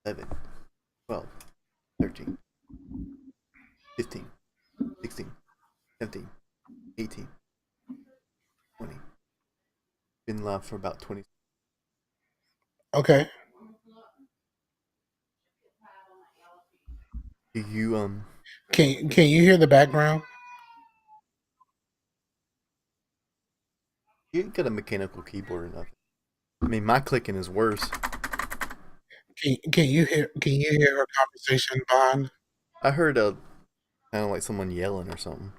11, 12, 13, 15, 16, 17, 18, 20. Been live for about 20. Okay. Do you Can you hear the background? you ain't got a mechanical keyboard or nothing? I mean, my clicking is worse. Can you hear her conversation behind? I heard a kind of like someone yelling or something.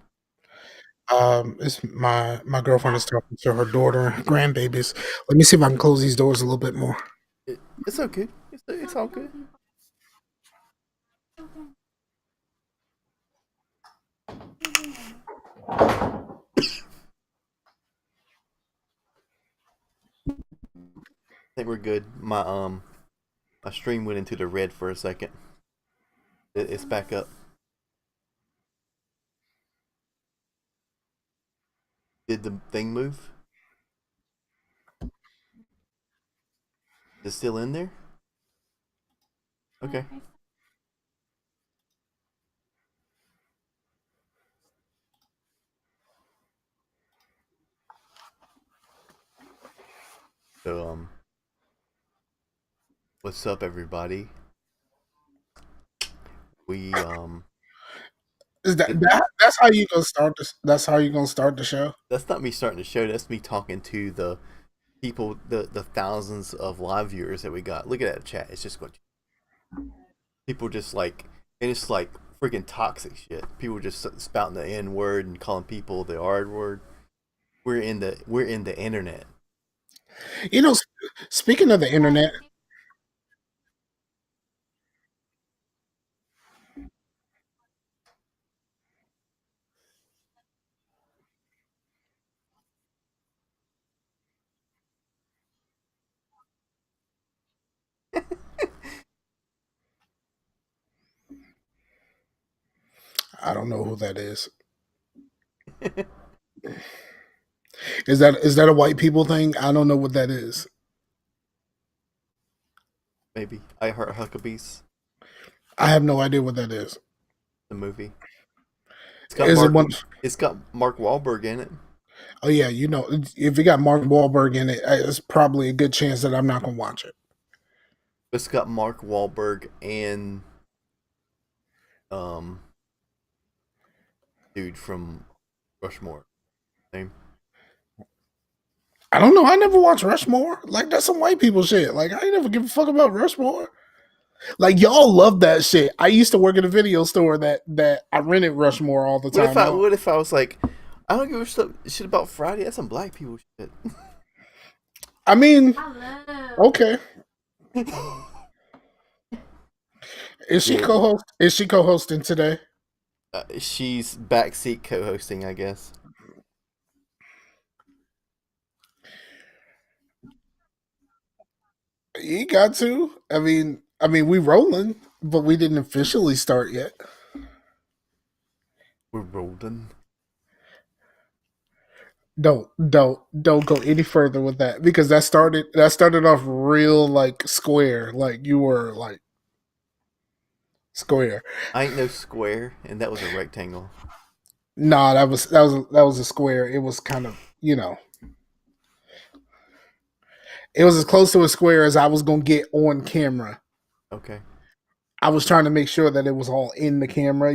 It's my girlfriend is talking to her daughter and grandbabies. Let me see if I can close these doors a little bit more. It's okay. It's all good. I think we're good. My stream went into the red for a second. It's back up. Did the thing move? Is it still in there? Okay. So what's up, everybody? We Is that's how you gonna start this? That's how you gonna start the show? That's not me starting the show. That's me talking to the people, the thousands of live viewers that we got. Look at that chat. It's just going. People just like, and it's like freaking toxic shit. People just spouting the N word and calling people the R word. We're in the internet. You know, speaking of the internet, I don't know who that is. Is that a white people thing? I don't know what that is. Maybe I Heart Huckabees, I have no idea what that is. the movie. It's got Is it Mark. one? It's got Mark Wahlberg in it. Oh yeah, if it got Mark Wahlberg in it, it's probably a good chance that I'm not gonna watch it. It's got Mark Wahlberg and um dude from Rushmore. Name. I don't know. I never watched Rushmore. Like that's some white people shit. Like I ain't never give a fuck about Rushmore. Like y'all love that shit. I used to work at a video store that I rented Rushmore all the What if time. I what if I was like, I don't give a shit about Friday. That's some black people shit. I mean, okay. Is she Yeah, co-host? Is she co-hosting today? she's backseat co-hosting, I guess. You got to. I mean, we rolling, but we didn't officially start yet. We're rolling. Don't go any further with that because that started off real like square. Like you were like square. I ain't no square, and that was a rectangle. Nah, that was a square. It was kind of it was as close to a square as I was gonna get on camera. Okay. I was trying to make sure that it was all in the camera.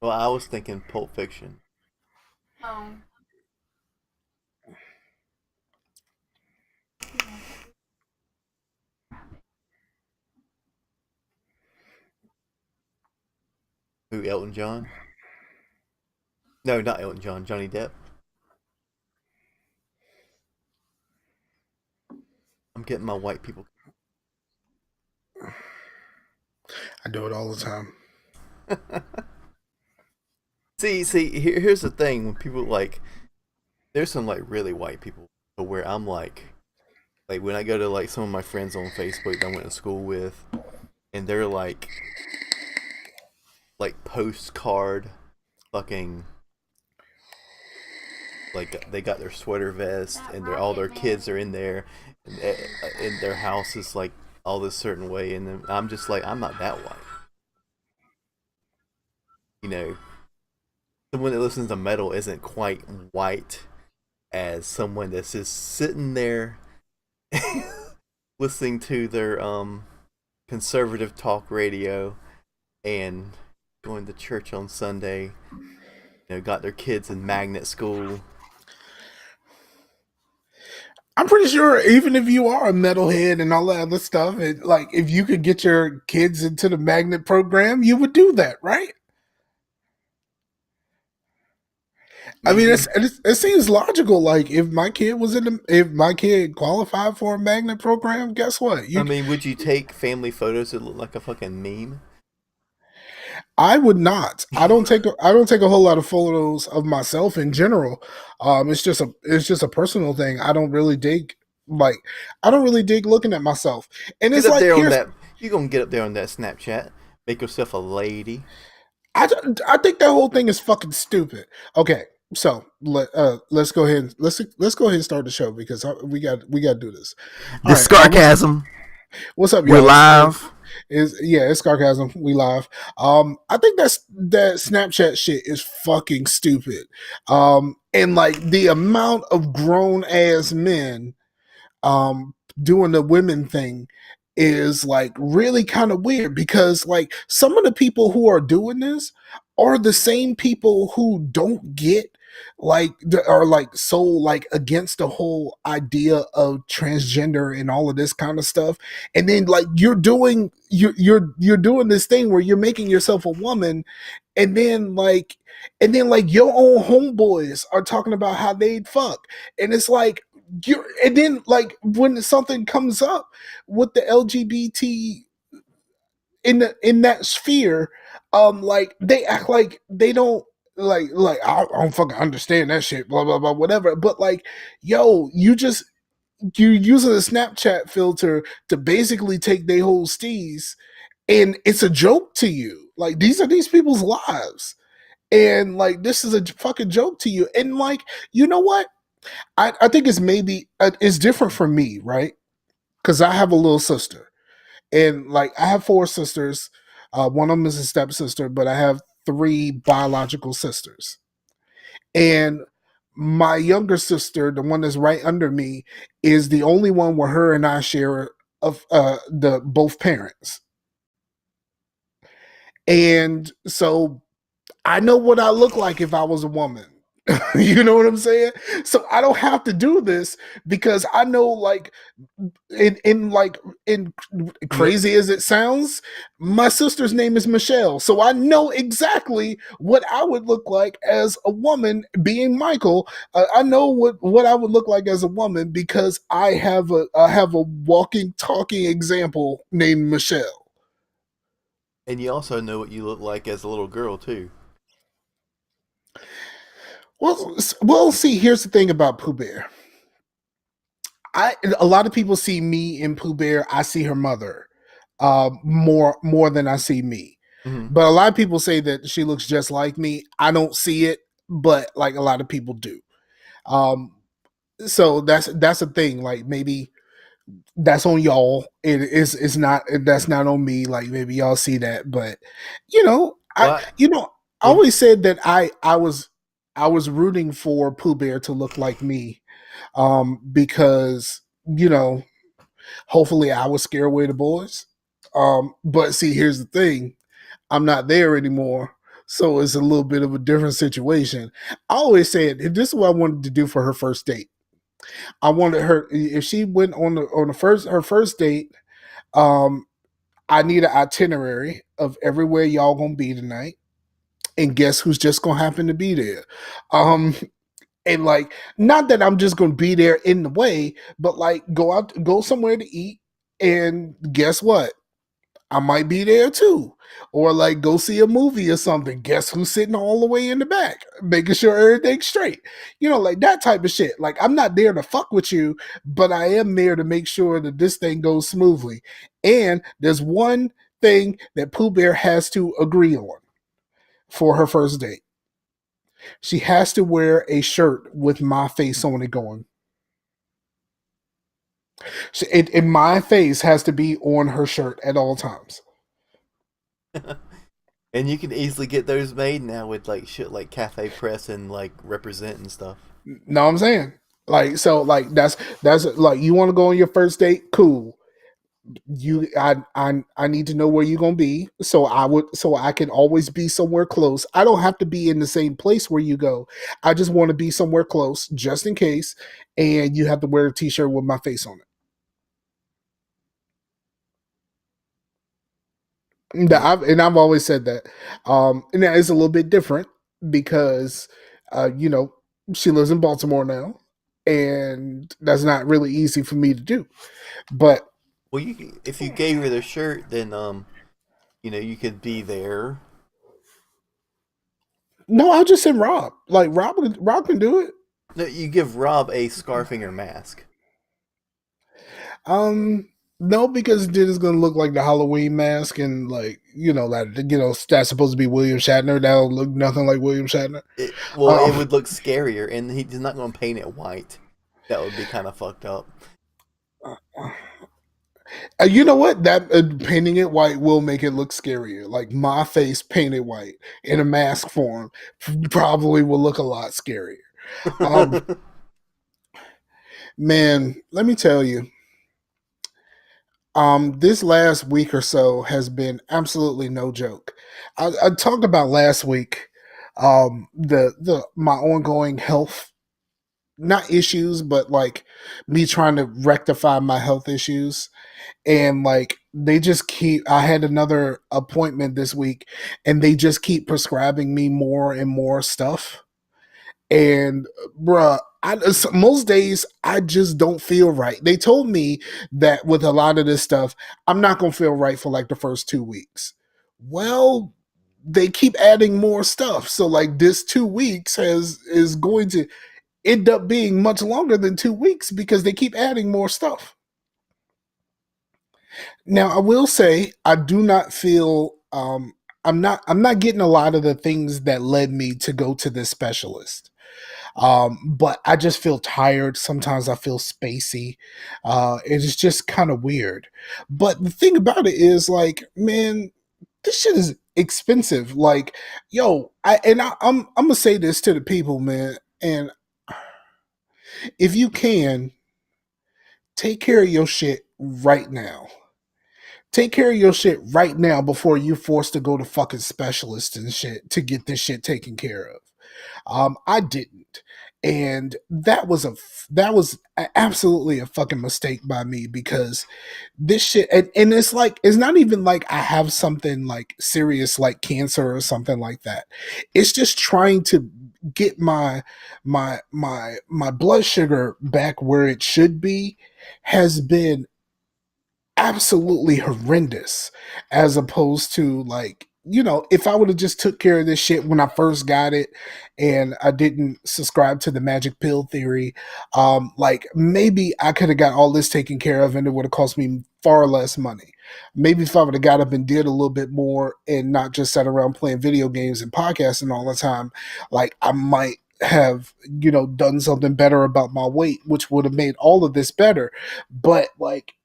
Well, I was thinking Pulp Fiction. Who? Elton John? No, not Elton John. Johnny Depp. I'm getting my white people. I do it all the time. See. Here's the thing: when people like, there's some like really white people, but where I'm like when I go to like some of my friends on Facebook that I went to school with, and they're like postcard fucking like they got their sweater vest and all their kids are in there, and in their house is like all this certain way, and then I'm just like, I'm not that white, you know. Someone that listens to metal isn't quite white as someone that's just sitting there listening to their conservative talk radio and going to church on Sunday. You know, got their kids in magnet school. I'm pretty sure even if you are a metalhead and all that other stuff, like if you could get your kids into the magnet program, you would do that, right? I mean, Maybe. it seems logical. Like if my kid qualified for a magnet program, guess what? I mean, would you take family photos that look like a fucking meme? I would not. I don't take a whole lot of photos of myself in general. It's just a personal thing. Like I don't really dig looking at myself. And Get it's up like there on here's that. You gonna get up there on that Snapchat? Make yourself a lady. I, I think that whole thing is fucking stupid. Okay, so let's go ahead and let's go ahead and start the show because we got to do this. The All right, Scarcasm. what's up, We're y'all? live. It's Scarcasm. We live. I think that Snapchat shit is fucking stupid. And like the amount of grown ass men doing the women thing is like really kind of weird because like some of the people who are doing this are the same people who don't get like are like so like against the whole idea of transgender and all of this kind of stuff, and then like you're doing this thing where you're making yourself a woman, and then like your own homeboys are talking about how they'd fuck, and it's like you and then like when something comes up with the LGBT in that sphere, like they act like they don't like I don't fucking understand that shit, blah blah blah, whatever. But like, yo, you using a Snapchat filter to basically take their whole steez, and it's a joke to you. Like these are these people's lives, and like this is a fucking joke to you. And like, you know what? I think it's maybe it's different for me, right? Because I have a little sister, and like I have four sisters. One of them is a stepsister, but I have three biological sisters. And my younger sister, the one that's right under me, is the only one where her and I share of the both parents. And so I know what I look like if I was a woman. You know what I'm saying? So I don't have to do this because I know like in You crazy as it sounds, my sister's name is Michelle. So I know exactly what I would look like as a woman being Michael. I know what I would look like as a woman because I have a walking talking example named Michelle. and you also know what you look like as a little girl too. Well, see, here's the thing about Pooh Bear. A lot of people see me in Pooh Bear. I see her mother more than I see me. Mm-hmm. But a lot of people say that she looks just like me. I don't see it, but like a lot of people do. Um, so that's a thing. Like maybe that's on y'all. It's not that's not on me. Like maybe y'all see that, but you know, Well, I always said that I was rooting for Pooh Bear to look like me, because you know, hopefully I would scare away the boys. But see, here's the thing: I'm not there anymore, so it's a little bit of a different situation. I always said this is what I wanted to do for her first date. I wanted her if she went on the first her first date. Um, I need an itinerary of everywhere y'all gonna be tonight, and guess who's just gonna happen to be there. Um, and like not that I'm just gonna be there in the way, but like go somewhere to eat, and guess what? I might be there too. Or like go see a movie or something. Guess who's sitting all the way in the back, making sure everything's straight. You know, like that type of shit. Like I'm not there to fuck with you, but I am there to make sure that this thing goes smoothly. And there's one thing that Pooh Bear has to agree on for her first date. She has to wear a shirt with my face on it going. My face has to be on her shirt at all times. And you can easily get those made now with like shit like Cafe Press and like Represent and stuff. Know what I'm saying? Like so, like that's like you want to go on your first date, cool. I need to know where you're gonna be, so I can always be somewhere close. I don't have to be in the same place where you go. I just want to be somewhere close just in case. And you have to wear a t-shirt with my face on it. Mm. I've always said that. And that is a little bit different because, you know, she lives in Baltimore now, and that's not really easy for me to do. But Well, if you gave her the shirt, then you could be there. no, I'll just send Rob. Like Rob can do it. No, you give Rob a Scarfinger mask. Um, no, because then it's gonna look like the Halloween mask, and like that's supposed to be William Shatner. That'll look nothing like William Shatner. It Um, would look scarier, and he's not going to paint it white. That would be kind of fucked up. you know what? That painting it white will make it look scarier. Like my face painted white in a mask form probably will look a lot scarier. Um, man, let me tell you, this last week or so has been absolutely no joke. I talked about last week, the my ongoing health, not issues, but like me trying to rectify my health issues. And like they just keep, I had another appointment this week, and they just keep prescribing me more and more stuff. And bruh, most days I just don't feel right. They told me that with a lot of this stuff, I'm not gonna feel right for like the first 2 weeks. Well, they keep adding more stuff, so like this 2 weeks has is going to end up being much longer than 2 weeks because they keep adding more stuff. Now, I will say I do not feel I'm not getting a lot of the things that led me to go to this specialist. But I just feel tired. Sometimes I feel spacey. It's just kind of weird. But the thing about it is, like, man, this shit is expensive. Like, yo, I'm gonna say this to the people, man. And if you can, take care of your shit right now. Take care of your shit right now before you're forced to go to fucking specialists and shit to get this shit taken care of. I didn't, and that was absolutely a fucking mistake by me because this shit, and it's like it's not even like I have something like serious like cancer or something like that. It's just trying to get my blood sugar back where it should be has been absolutely horrendous, as opposed to like, if I would have just took care of this shit when I first got it and I didn't subscribe to the magic pill theory, like maybe I could have got all this taken care of and it would have cost me far less money. Maybe if I would have got up and did a little bit more and not just sat around playing video games and podcasting all the time, like I might have done something better about my weight, which would have made all of this better. But like,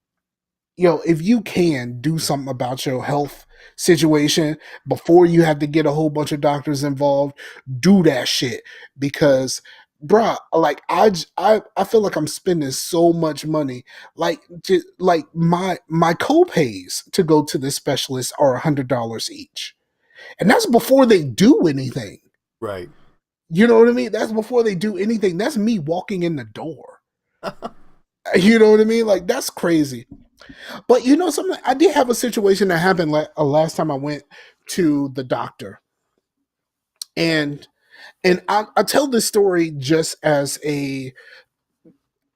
if you can do something about your health situation before you have to get a whole bunch of doctors involved, do that shit. Because bruh, like I feel like I'm spending so much money. Like like my co-pays to go to the specialist are $100 each, and that's before they do anything. Right. You know what I mean? That's before they do anything. That's me walking in the door. You know what I mean? Like that's crazy. But you know something? I did have a situation that happened last time I went to the doctor, and I tell this story just as a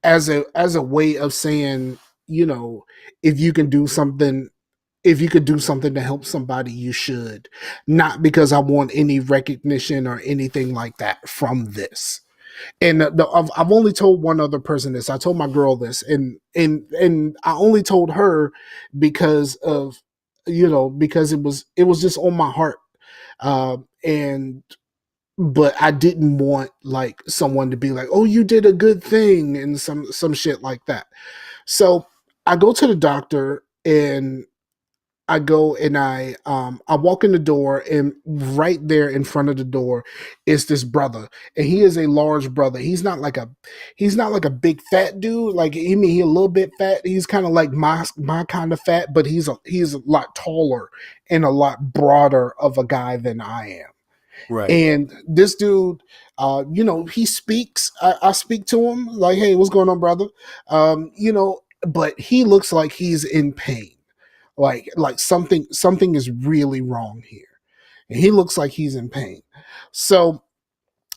way of saying, if you can do something, if you could do something to help somebody, you should. Not because I want any recognition or anything like that from this. And I've only told one other person this. I told my girl this, and I only told her because of because it was just on my heart, and but I didn't want like someone to be like, "Oh, you did a good thing," and some shit like that. So I go to the doctor, and I go and I walk in the door, and right there in front of the door is this brother, and he is a large brother. He's not like a big fat dude. Like, I mean, he a little bit fat. He's kind of like my kind of fat, but he's a lot taller and a lot broader of a guy than I am. Right. And this dude, he speaks. I speak to him like, "Hey, what's going on, brother?" But he looks like he's in pain, like something is really wrong here, and he looks like he's in pain. So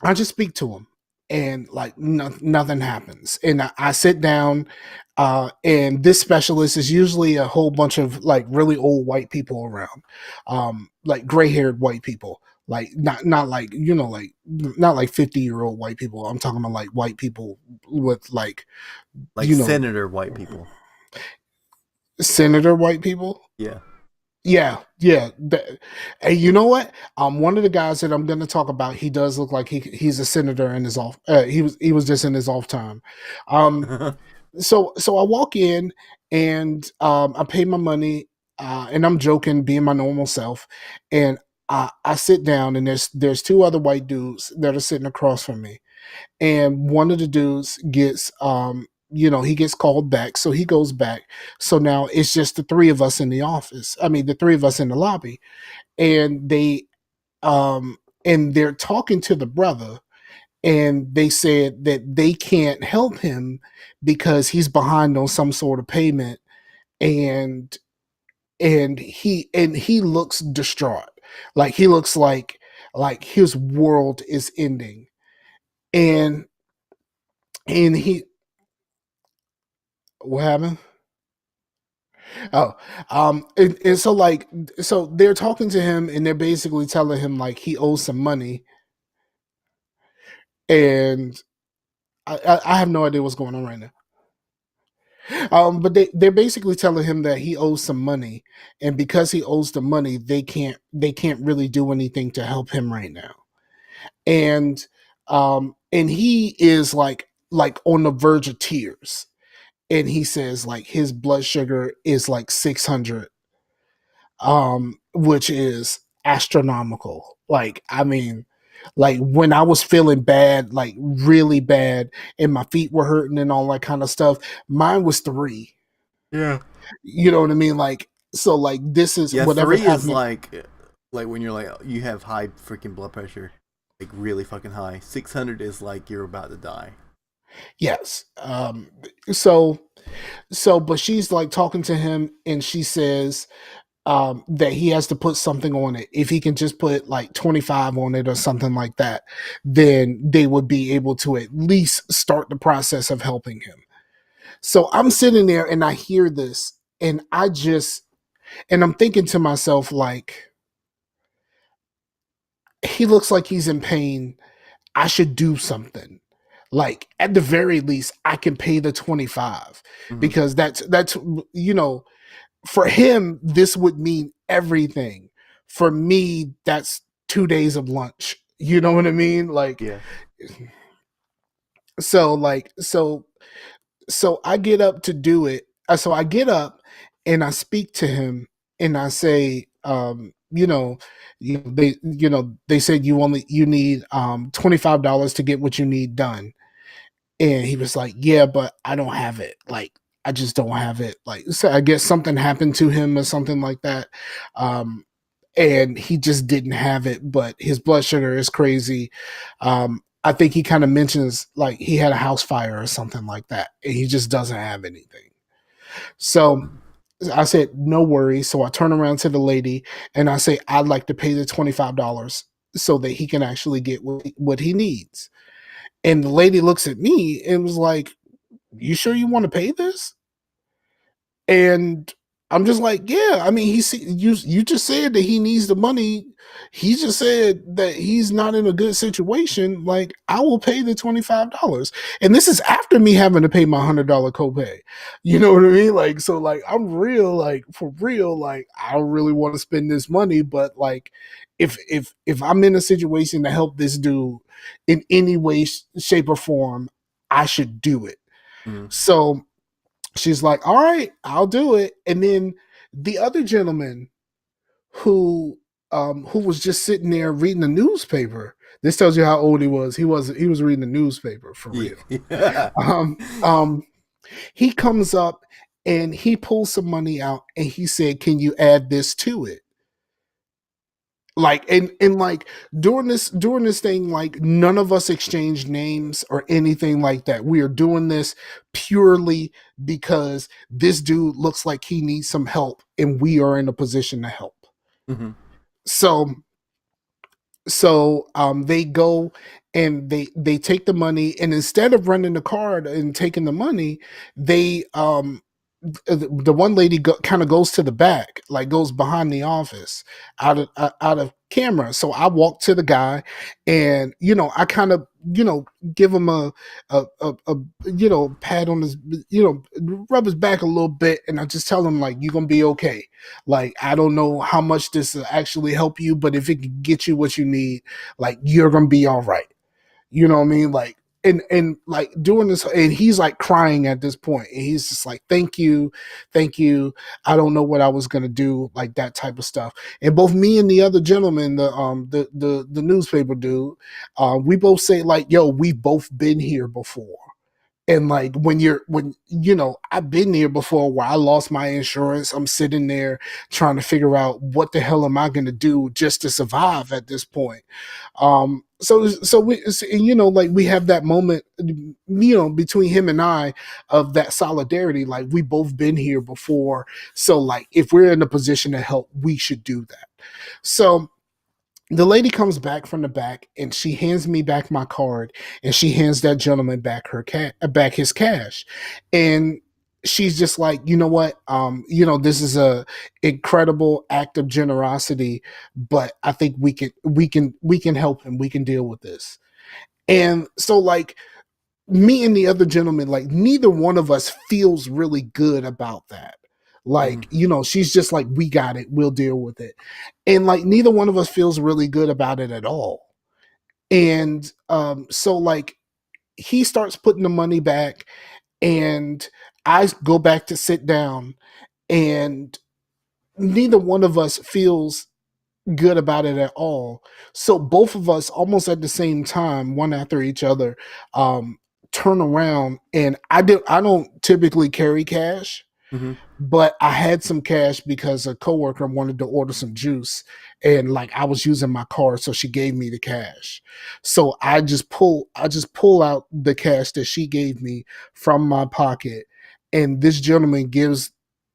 I just speak to him, and like nothing happens, and I sit down. And this specialist is usually a whole bunch of like really old white people around, like gray haired white people, like not like like not like 50-year-old white people. I'm talking about like white people with like Like you know senator white people. senator white people. Yeah. Yeah, yeah. And you know what? One of the guys that I'm going to talk about, he does look like he's a senator in his off. He was just in his off time. Um, so I walk in, and I pay my money, and I'm joking, being my normal self, and I sit down, and there's two other white dudes that are sitting across from me, and one of the dudes gets he gets called back, so he goes back. So now it's just the three of us in the office. I mean, the three of us in the lobby, and they're talking to the brother, and they said that they can't help him because he's behind on some sort of payment, and he looks distraught, like he looks like his world is ending, and he what happened? Oh, and so like, so they're talking to him, and they're basically telling him like he owes some money, and I have no idea what's going on right now. But they're basically telling him that he owes some money, and because he owes the money, they can't really do anything to help him right now, and he is like on the verge of tears, and he says like his blood sugar is like 600, which is astronomical. Like, I mean, like when I was feeling bad, like really bad, and my feet were hurting and all that kind of stuff, mine was 3. Yeah. You know what I mean? Like, so like this is Yeah, whatever's 3 is happening. like when you're like you have high freaking blood pressure, like really fucking high. 600 is like you're about to die. Yes. So but she's like talking to him, and she says that he has to put something on it. If he can just put like 25 on it or something like that, then they would be able to at least start the process of helping him. So I'm sitting there, and I hear this, and I'm thinking to myself, like, he looks like he's in pain. I should do something. Like, at the very least, I can pay the 25, Mm-hmm. because that's for him, this would mean everything. For me, that's 2 days of lunch. You know what I mean? Like, Yeah. so like so I get up to do it. So I get up, and I speak to him, and I say, they said you need $25 to get what you need done. And he was like, "Yeah, but I don't have it. Like, I just don't have it." Like, so I guess something happened to him or something like that. Um, and he just didn't have it, but his blood sugar is crazy. I think he kind of mentions like he had a house fire or something like that, and he just doesn't have anything. So I said, "No worries." So I turn around to the lady, and I say, "I'd like to pay the $25 so that he can actually get what he needs." And the lady looks at me and was like, "You sure you want to pay this?" And I'm just like, yeah. I mean, you just said that he needs the money. He just said that he's not in a good situation. Like, I will pay the $25, and this is after me having to pay my $100 copay. You know what I mean? Like, so like, I'm real, like for real. Like, I don't really want to spend this money, but like, if I'm in a situation to help this dude in any way, shape, or form, I should do it. Mm-hmm. So she's like, all right, I'll do it. And then the other gentleman who was just sitting there reading the newspaper. This tells you how old he was. He was reading the newspaper for real. Yeah. Um, um, he comes up and he pulls some money out and he said, "Can you add this to it?" Like, and like during this thing, like none of us exchanged names or anything like that. We are doing this purely because this dude looks like he needs some help and we are in a position to help. Mm-hmm. So they go and they take the money, and instead of running the card and taking the money, they the one lady kind of goes to the back, like goes behind the office, out of camera. So I walk to the guy, and I kind of give him a pat on his, rub his back a little bit, and I just tell him like, you're gonna be okay. Like, I don't know how much this will actually help you, but if it can get you what you need, like, you're gonna be all right. You know what I mean? Like, and like doing this, and he's like crying at this point, and he's just like, thank you, thank you. I don't know what I was gonna do, like that type of stuff. And both me and the other gentleman, the newspaper dude, we both say like, yo, we've both been here before. And like when I've been there before where I lost my insurance. I'm sitting there trying to figure out what the hell am I going to do just to survive at this point. So we, like we have that moment, between him and I, of that solidarity. Like, we both been here before. So like, if we're in a position to help, we should do that. So the lady comes back from the back and she hands me back my card, and she hands that gentleman back back his cash. And she's just like, you know what? This is a incredible act of generosity, but I think we can help him. We can deal with this. And so like, me and the other gentleman, like neither one of us feels really good about that. Like, Mm-hmm. she's just like, we got it, we'll deal with it. And like, neither one of us feels really good about it at all. And so like, he starts putting the money back, and I go back to sit down, and neither one of us feels good about it at all. So both of us, almost at the same time, one after each other, um, turn around, and I don't typically carry cash, Mm-hmm. but I had some cash because a coworker wanted to order some juice, and like I was using my card, so she gave me the cash. So I just pull out the cash that she gave me from my pocket, and this gentleman gives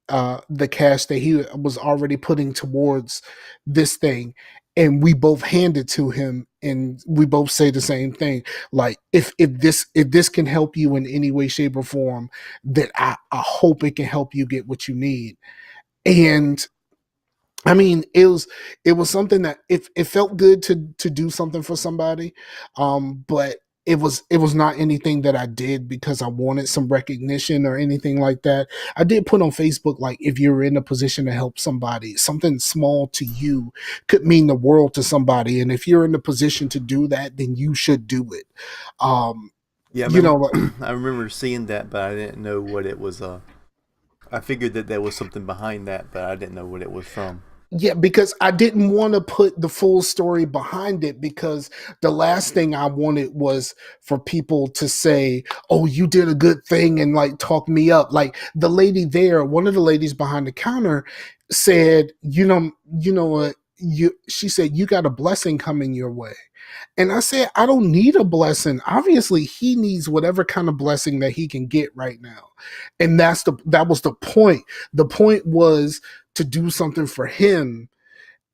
the cash that he was already putting towards this thing, and we both hand it to him, and we both say the same thing. Like, if this can help you in any way, shape, or form, that I hope it can help you get what you need. And I mean, it was something that it felt good to do something for somebody, but it was not anything that I did because I wanted some recognition or anything like that. I did put on Facebook, like, if you're in a position to help somebody, something small to you could mean the world to somebody, and if you're in the position to do that, then you should do it. Um, Yeah, I you remember. know, I remember seeing that, but I didn't know what it was. I figured that there was something behind that, but I didn't know what it was from. Yeah, because I didn't want to put the full story behind it, because the last thing I wanted was for people to say, "Oh, you did a good thing," and like talk me up. Like the lady there, one of the ladies behind the counter said, you know what, she said, you got a blessing coming your way. And I said, I don't need a blessing. Obviously, he needs whatever kind of blessing that he can get right now. And that was the point. The point was to do something for him.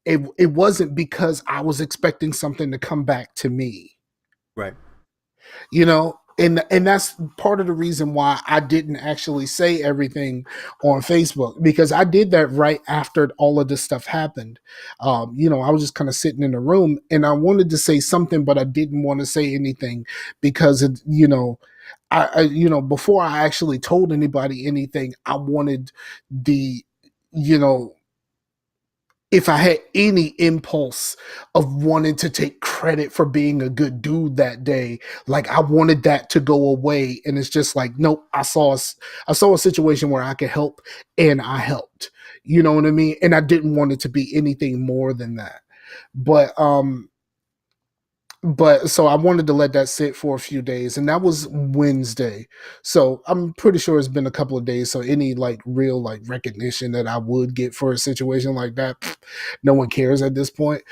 It wasn't because I was expecting something to come back to me. Right. You know? and that's part of the reason why I didn't actually say everything on Facebook, because I did that right after all of this stuff happened. I was just kind of sitting in the room and I wanted to say something, but I didn't want to say anything because before I actually told anybody anything, I wanted the you know if I had any impulse of wanting to take credit for being a good dude that day, like I wanted that to go away. And it's just like, nope, I saw a situation where I could help and I helped. You know what I mean? And I didn't want it to be anything more than that. But so I wanted to let that sit for a few days, and that was Wednesday. So I'm pretty sure it's been a couple of days. So any like real like recognition that I would get for a situation like that, no one cares at this point,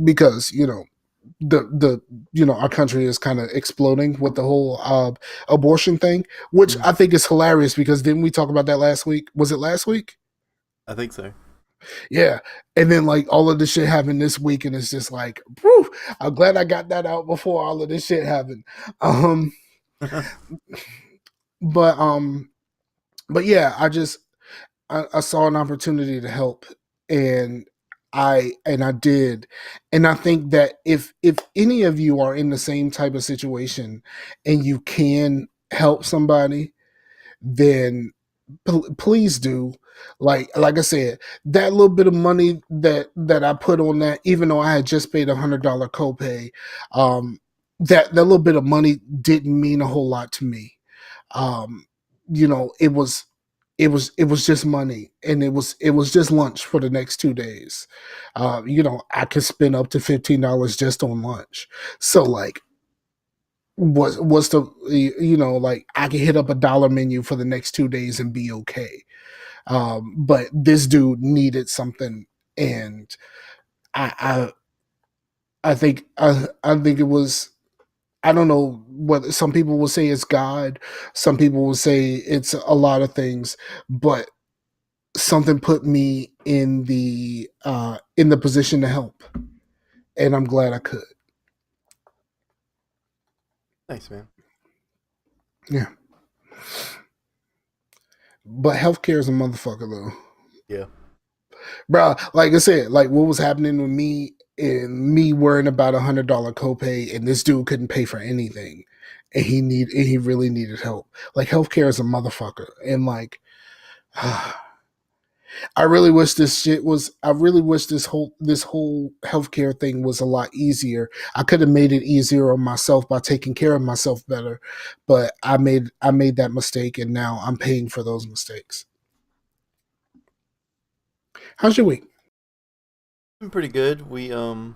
because the our country is kind of exploding with the whole abortion thing, which Mm, I think is hilarious, because didn't we talk about that last week? Was it last week? I think so. Yeah. And then like all of this shit happened this week, and it's just like, whew, I'm glad I got that out before all of this shit happened. Um, but yeah, I saw an opportunity to help, and I did. And I think that if any of you are in the same type of situation and you can help somebody, then please do. Like I said, that little bit of money that I put on that, even though I had just paid $100 copay, that little bit of money didn't mean a whole lot to me. Um, it was just money, and it was just lunch for the next 2 days. I could spend up to $15 just on lunch. So like, what's the like, I can hit up a dollar menu for the next 2 days and be okay. But this dude needed something, and I I think it was, I don't know what some people will say it's God, some people will say it's a lot of things, but something put me in the position to help, and I'm glad I could. Nice, man. Yeah, but healthcare is a motherfucker though. Yeah. Bro, like I said, like what was happening with me, and me worrying about $100 copay, and this dude couldn't pay for anything, and he really needed help. Like healthcare is a motherfucker, and like I really wish this shit was. I really wish this whole healthcare thing was a lot easier. I could have made it easier on myself by taking care of myself better, but I made that mistake, and now I'm paying for those mistakes. How's your week? Been pretty good. Aiden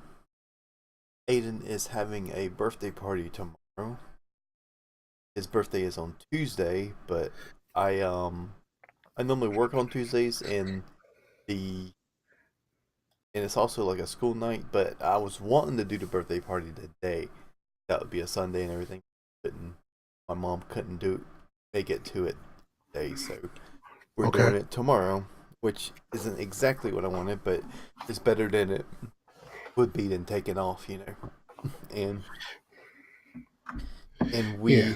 is having a birthday party tomorrow. His birthday is on Tuesday, but I normally work on Tuesdays, the and it's also like a school night, but I was wanting to do the birthday party today. That would be a Sunday and everything. Couldn't My mom couldn't make it to it today, so we're Okay. doing it tomorrow, which isn't exactly what I wanted, but it's better than it would be than taking off. And and Yeah.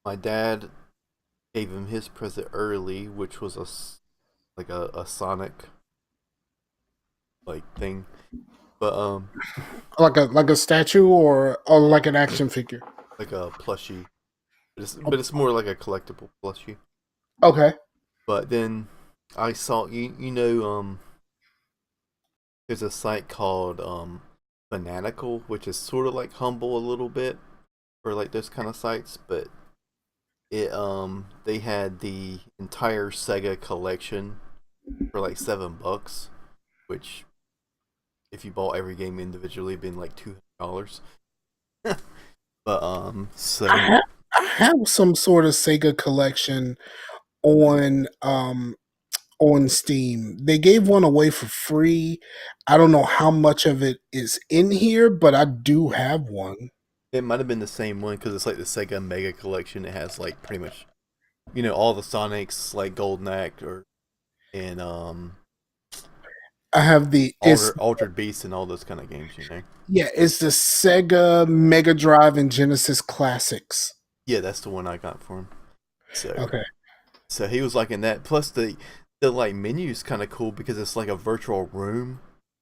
my dad gave him his present early, which was like a Sonic like thing, but Like a statue, or like an action figure. like a plushie, but it's more like a collectible plushie. Okay. But then I saw there's a site called Fanatical, which is sort of like Humble a little bit for like those kind of sites, but they had the entire Sega collection for like $7, which if you bought every game individually, been like $200. But I so have, I have some sort of Sega collection on on Steam. They gave one away for free. I don't know how much of it is in here, but I do have one. it might have been the same one because it's like the Sega Mega Collection. It has like pretty much all the Sonics, like Golden Act or and I have the Altered Beast and all those kind of games, you know. yeah, it's the Sega Mega Drive and Genesis Classics. Yeah, that's the one I got for him. So Okay. so he was liking that. Plus the like menu is kind of cool because it's like a virtual room.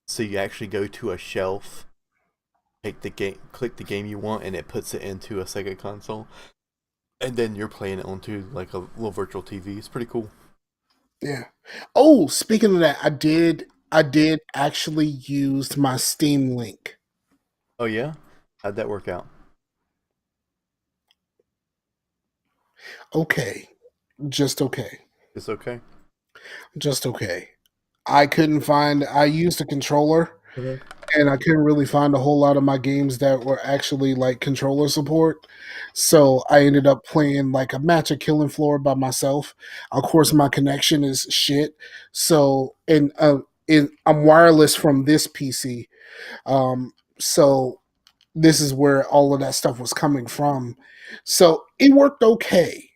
So you actually go to a shelf, take the game, click the game you want, and it puts it into a Sega console, and then you're playing it onto like a little virtual TV. It's pretty cool. Yeah. Oh, speaking of that, I did actually use my Steam link. Oh yeah, how'd that work out? Okay. Just okay. It's okay. Just okay. I used a controller and I couldn't really find a whole lot of my games that were actually like controller support. So I ended up playing like a match of Killing Floor by myself. Of course, my connection is shit. So I'm wireless from this PC. So this is where all of that stuff was coming from. So it worked okay.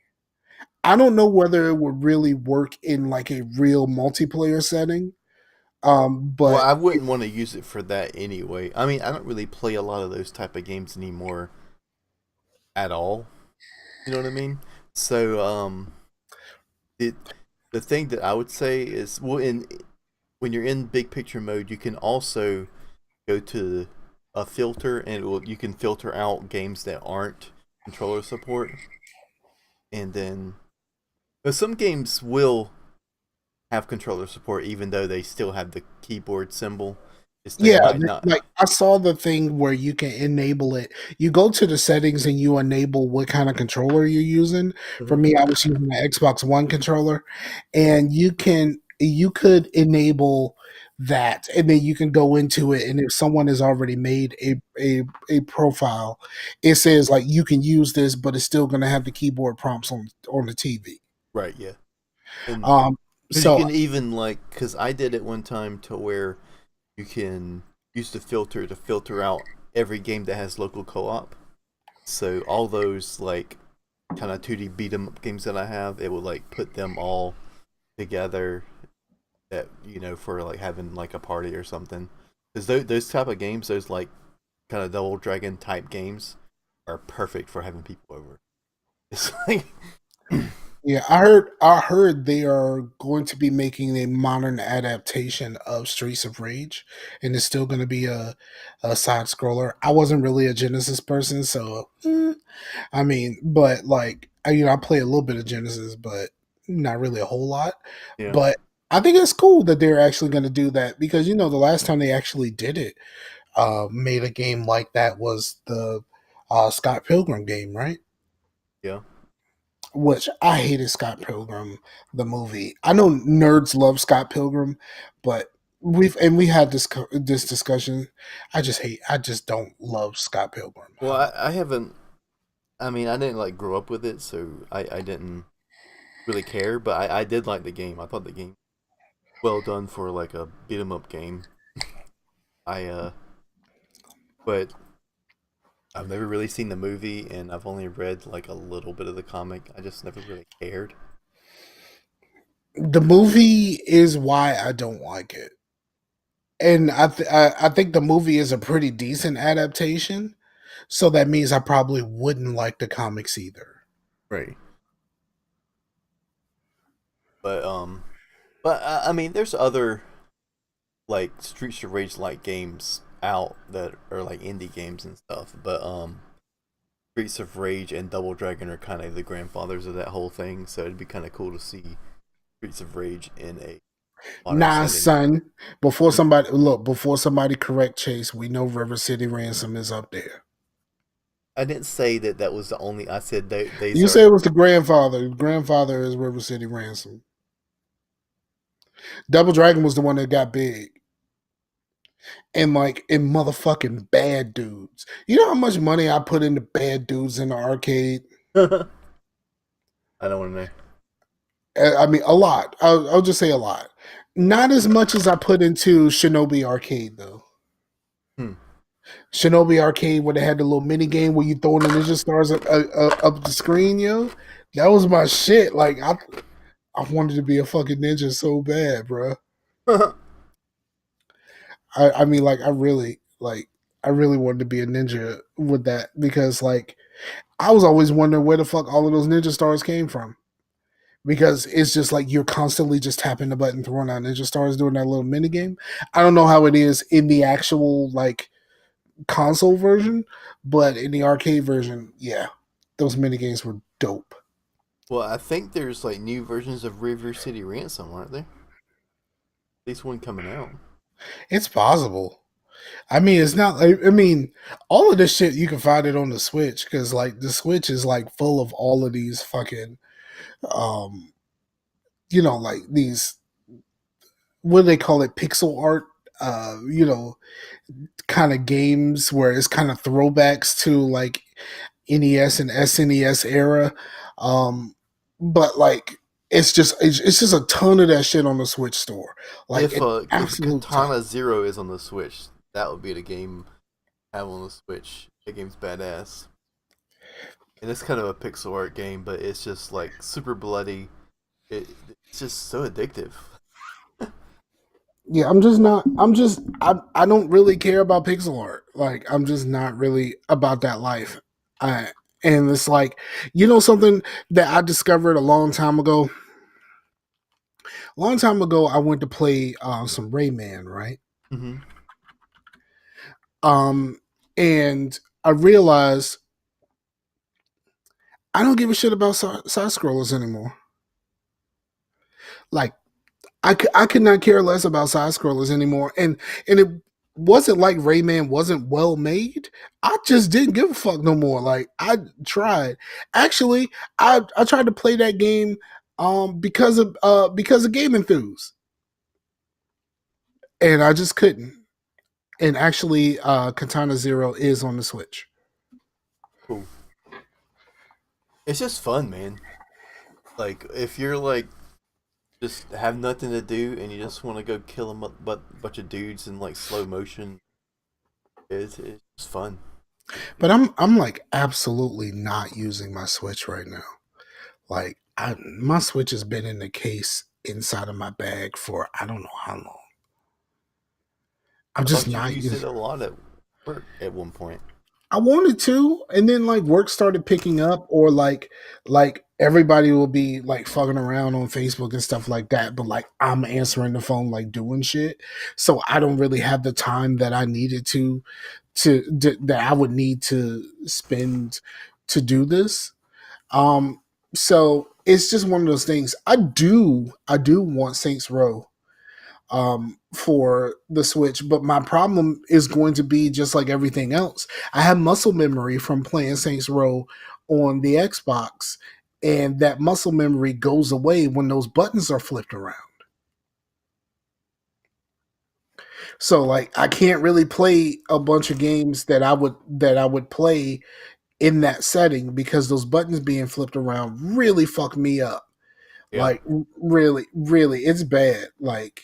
I don't know whether it would really work in like a real multiplayer setting. Well, But I wouldn't want to use it for that anyway. I mean, I don't really play a lot of those type of games anymore at all. You know what I mean? So, it the thing that I would say is, well, in when you're in big picture mode, you can also go to a filter, and you can filter out games that aren't controller support, and then but some games will have controller support even though they still have the keyboard symbol. It's they yeah, might not. like I saw the thing where you can enable it. You go to the settings and you enable what kind of controller you're using. For Mhm. me, I was using the Xbox One controller, and you could enable that, and then you can go into it. And if someone has already made a profile, it says like you can use this, but it's still going to have the keyboard prompts on the TV. Right, yeah, and Um, because you so can even like, because I did it one time to where you can use the filter to filter out every game that has local co-op. So all those like kind of 2D beat 'em up games that I have, it will like put them all together that for like having like a party or something. Because those type of games, those like kind of Double Dragon type games, are perfect for having people over. It's like yeah, I heard they are going to be making a modern adaptation of Streets of Rage, and it's still going to be a side scroller. I wasn't really a Genesis person, so I mean, but like I play a little bit of Genesis, but not really a whole lot. yeah, But I think it's cool that they're actually going to do that because the last time they actually did it, made a game like that was the Scott Pilgrim game, right? yeah. Which I hated Scott Pilgrim, the movie. I know nerds love Scott Pilgrim, but we had this discussion. I just don't love Scott Pilgrim. Well, I haven't. I mean, I didn't like grow up with it, so I didn't really care. But I did like the game. I thought the game well done for like a beat 'em up game. I but I've never really seen the movie, and I've only read like a little bit of the comic. I just never really cared. The movie is why I don't like it, and I think the movie is a pretty decent adaptation. So that means I probably wouldn't like the comics either. Right. But I mean, there's other like Streets of Rage like games out that are like indie games and stuff. But Streets of Rage and Double Dragon are kind of the grandfathers of that whole thing. So it'd be kind of cool to see Streets of Rage in a modern Nah, setting. son. Before somebody correct Chase, we know River City Ransom is up there. I didn't say that that was the only. I said these You are. said it was the grandfather. Grandfather is River City Ransom. Double Dragon was the one that got big. And like in motherfucking Bad Dudes. You know how much money I put into Bad Dudes in the arcade? I don't want to know. I mean, a lot. I'll just say a lot. Not as much as I put into Shinobi Arcade, though. Hmm. Shinobi Arcade, where they had the little mini game where you throw the ninja stars up the screen, yo. That was my shit. Like I wanted to be a fucking ninja so bad, bro. I mean, like, I really wanted to be a ninja with that because, like, I was always wondering where the fuck all of those ninja stars came from. Because it's just like you're constantly just tapping the button, throwing out ninja stars, doing that little mini game. I don't know how it is in the actual like console version, but in the arcade version, yeah, those mini games were dope. Well, I think there's like new versions of River City Ransom, aren't there? At least one coming out. It's possible. I mean, it's not. I mean, all of this shit you can find it on the Switch because like the Switch is like full of all of these fucking, um, like these what do they call it, pixel art, kind of games where it's kind of throwbacks to like NES and SNES era. Um, but like it's just a ton of that shit on the Switch store, like an If absolute ton. Katana Zero is on the Switch, that would be the game I have on the Switch. That game's badass. And it's kind of a pixel art game, but it's just like super bloody. It's just so addictive. Yeah, I'm just not. I don't really care about pixel art. Like I'm just not really about that life. I and it's like something that I discovered a long time ago. A long time ago, I went to play some Rayman, right? Mm-hmm. Um, and I realized I don't give a shit about side scrollers anymore. Like I could not care less about side scrollers anymore. And it wasn't like Rayman wasn't well made. I just didn't give a fuck no more. Like I tried. Actually, I tried to play that game because of Game Enthuse. And I just couldn't. And actually Katana Zero is on the Switch. Cool. It's just fun, man. Like if you're like just have nothing to do and you just want to go kill bunch of dudes in like slow motion, it's just fun. But I'm like absolutely not using my Switch right now. Like my Switch has been in the case inside of my bag for I don't know how long. I'm I just thought you not used using. it a lot at work at one point. I wanted to, and then like work started picking up, or like everybody will be like fucking around on Facebook and stuff like that. But like I'm answering the phone, like doing shit, so I don't really have the time that I needed that I would need to spend to do this. Um, so it's just one of those things. I do want Saints Row for the Switch, but my problem is going to be just like everything else. I have muscle memory from playing Saints Row on the Xbox, and that muscle memory goes away when those buttons are flipped around. So like I can't really play a bunch of games that I would play in that setting because those buttons being flipped around really fuck me up. Yeah. Like really, really, it's bad. Like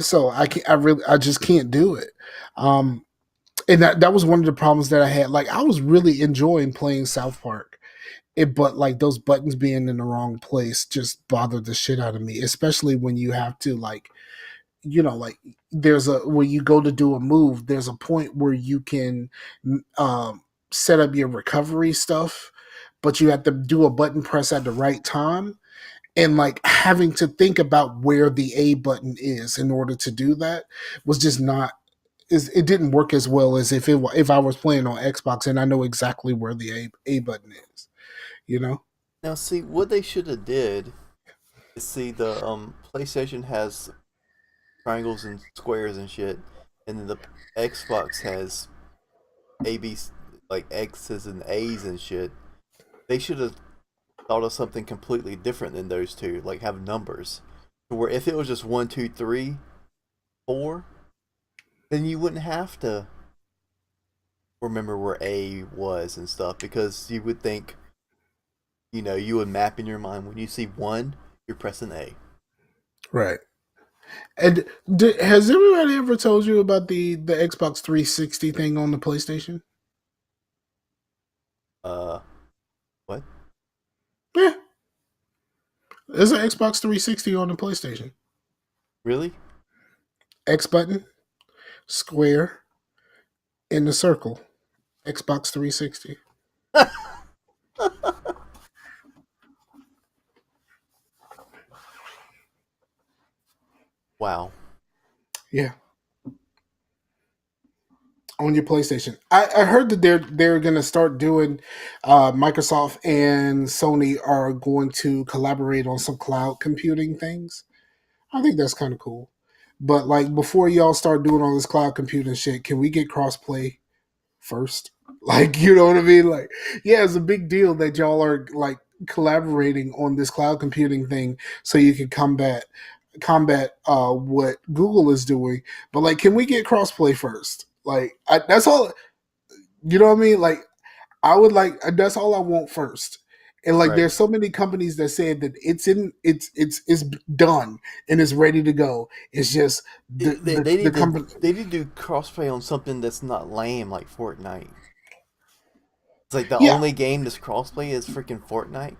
so I just can't do it. Um, and that was one of the problems that I had. Like I was really enjoying playing South Park, but like those buttons being in the wrong place just bothered the shit out of me. Especially when you have to like, like there's a when you go to do a move, there's a point where you can set up your recovery stuff, but you have to do a button press at the right time. And like having to think about where the A button is in order to do that was just not it didn't work as well as if I was playing on Xbox and I know exactly where the A button is, you know? Now, see what they should have did is see the PlayStation has triangles and squares and shit, and then the Xbox has A B like X's and A's and shit. They should have thought of something completely different than those two, like have numbers. Where if it was just 1, 2, 3, 4, then you wouldn't have to remember where A was and stuff because you would think, you would map in your mind when you see 1, you're pressing A. Right. And has everybody ever told you about the Xbox 360 thing on the PlayStation? Uh, what? Yeah, there's an Xbox 360 on the PlayStation. Really? X button. Square in the circle. Xbox 360. Wow. Yeah, on your PlayStation. I heard that they're gonna start doing. Microsoft and Sony are going to collaborate on some cloud computing things. I think that's kind of cool. But like before y'all start doing all this cloud computing shit, can we get crossplay first? Like, you know what I mean? Like, yeah, it's a big deal that y'all are like collaborating on this cloud computing thing so you can combat what Google is doing. But like, can we get crossplay first? Like, that's all. You know what I mean? Like, I would like that's all I want first. And like, Right. there's so many companies that said that it's done and it's ready to go. It's just the company. They need to do crossplay on something that's not lame like Fortnite. It's like the Yeah, only game that's crossplay is freaking Fortnite.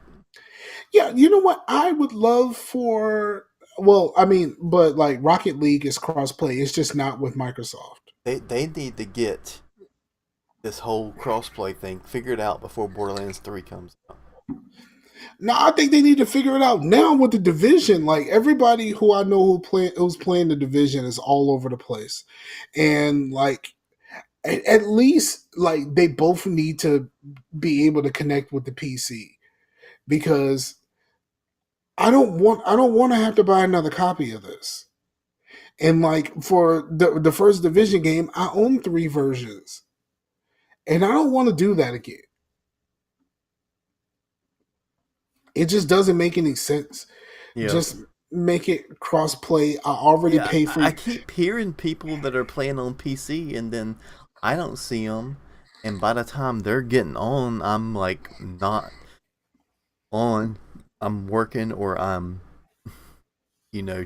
yeah. You know what? I would love for. Well, I mean, but like Rocket League is crossplay. It's just not with Microsoft. They need to get this whole crossplay thing figured out before Borderlands 3 comes out. No, I think they need to figure it out now with the division. Like everybody who I know who's playing the division is all over the place, and like at least like they both need to be able to connect with the PC because I don't want to have to buy another copy of this. And like for the first division game, I own 3 versions, and I don't want to do that again. It just doesn't make any sense. Yeah. Just make it cross play. I already Yeah, pay for. I keep hearing people that are playing on PC and then I don't see them. And by the time they're getting on, I'm like not on. I'm working or I'm,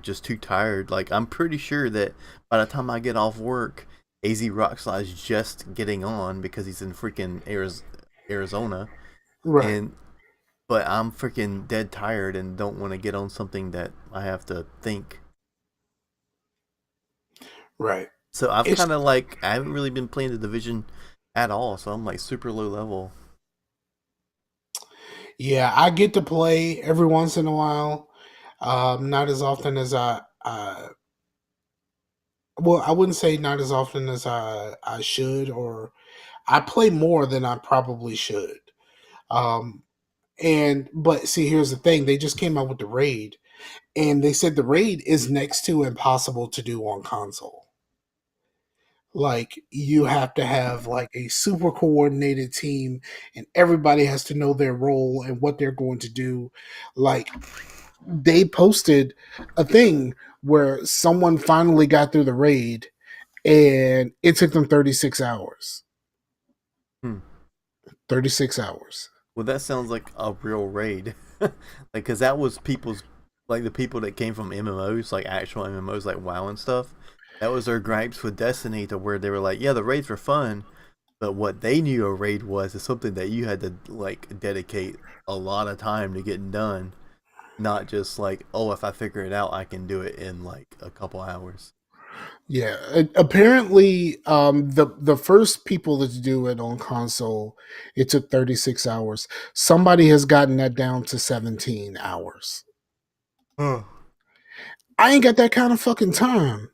just too tired. Like, I'm pretty sure that by the time I get off work, AZ Rockslide's just getting on because he's in freaking Arizona. Right, And, but I'm freaking dead tired and don't want to get on something that I have to think. right. So I've It's kind of like I haven't really been playing the division at all. So I'm like super low level. Yeah, I get to play every once in a while. Not as often as well, I wouldn't say not as often as I should, or I play more than I probably should. Um, but see, here's the thing: they just came out with the raid, and they said the raid is next to impossible to do on console. Like you have to have like a super coordinated team, and everybody has to know their role and what they're going to do. Like they posted a thing where someone finally got through the raid and it took them 36 hours. Hmm. 36 hours. Well, that sounds like a real raid, like because that was people's like the people that came from MMOs, like actual MMOs, like WoW and stuff. That was their gripes with Destiny, to where they were like, yeah, the raids were fun, but what they knew a raid was is something that you had to like dedicate a lot of time to get done, not just like, oh, if I figure it out, I can do it in like a couple hours. Yeah, apparently, the first people to do it on console, it took 36 hours. Somebody has gotten that down to 17 hours. Huh. I ain't got that kind of fucking time.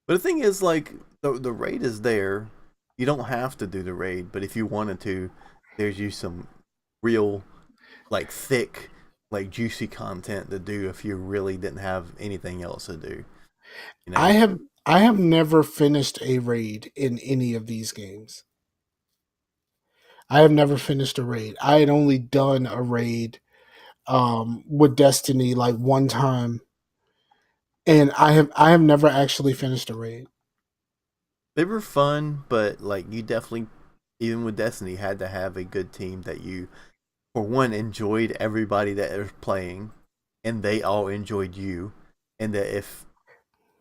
But the thing is, like, the raid is there. You don't have to do the raid, but if you wanted to, there's you some real, like, thick, like, juicy content to do if you really didn't have anything else to do. You I know, have I have never finished a raid in any of these games. I have never finished a raid. I had only done a raid with Destiny like one time, and I have never actually finished a raid. they were fun, but like, you definitely, even with Destiny, had to have a good team that you, for one, enjoyed everybody that was playing, and they all enjoyed you, and that if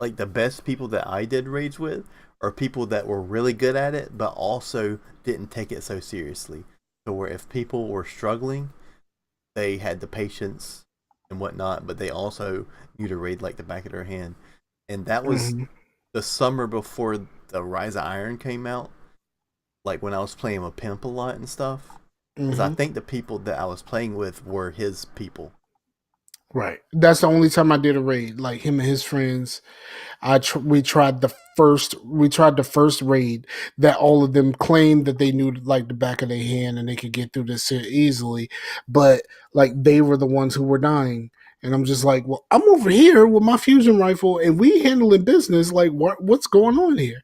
like the best people that I did raids with are people that were really good at it, but also didn't take it so seriously. So where if people were struggling, they had the patience and whatnot, but they also knew to raid like the back of their hand. And that was Mhm. the summer before the Rise of Iron came out, like when I was playing with Pimp a lot and stuff, because I Mm-hmm. think the people that I was playing with were his people. Right. That's the only time I did a raid. Like him and his friends. We tried the first raid that all of them claimed that they knew like the back of their hand and they could get through this shit easily, but like they were the ones who were dying. And I'm just like, well, I'm over here with my fusion rifle and we handling business. Like, what's going on here?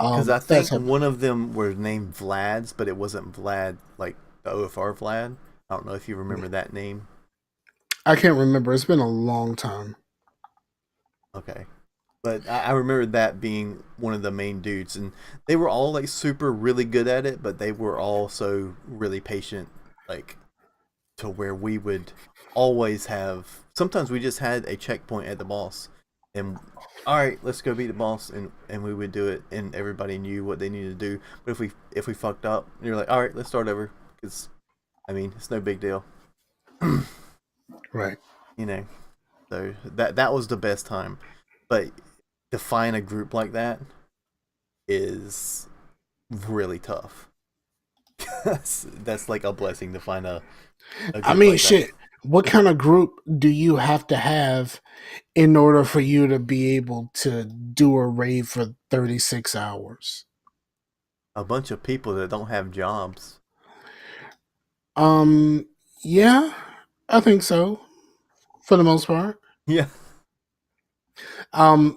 Because I That's think how one of them were named Vlad's, but it wasn't Vlad like the OFR Vlad. I don't know if you remember that name. I can't remember. It's been a long time. Okay. But I remember that being one of the main dudes, and they were all like super really good at it, but they were also really patient, like to where we would always have. Sometimes we just had a checkpoint at the boss, and all right, let's go beat the boss, and we would do it, and everybody knew what they needed to do. But if we fucked up, you're like, all right, let's start over, because I mean it's no big deal, Right. you know. So that was the best time, but to find a group like that is really tough. That's like a blessing to find a I group mean, like that. shit. What kind of group do you have to have in order for you to be able to do a raid for 36 hours? A bunch of people that don't have jobs. Um, yeah, I think so for the most part. Yeah.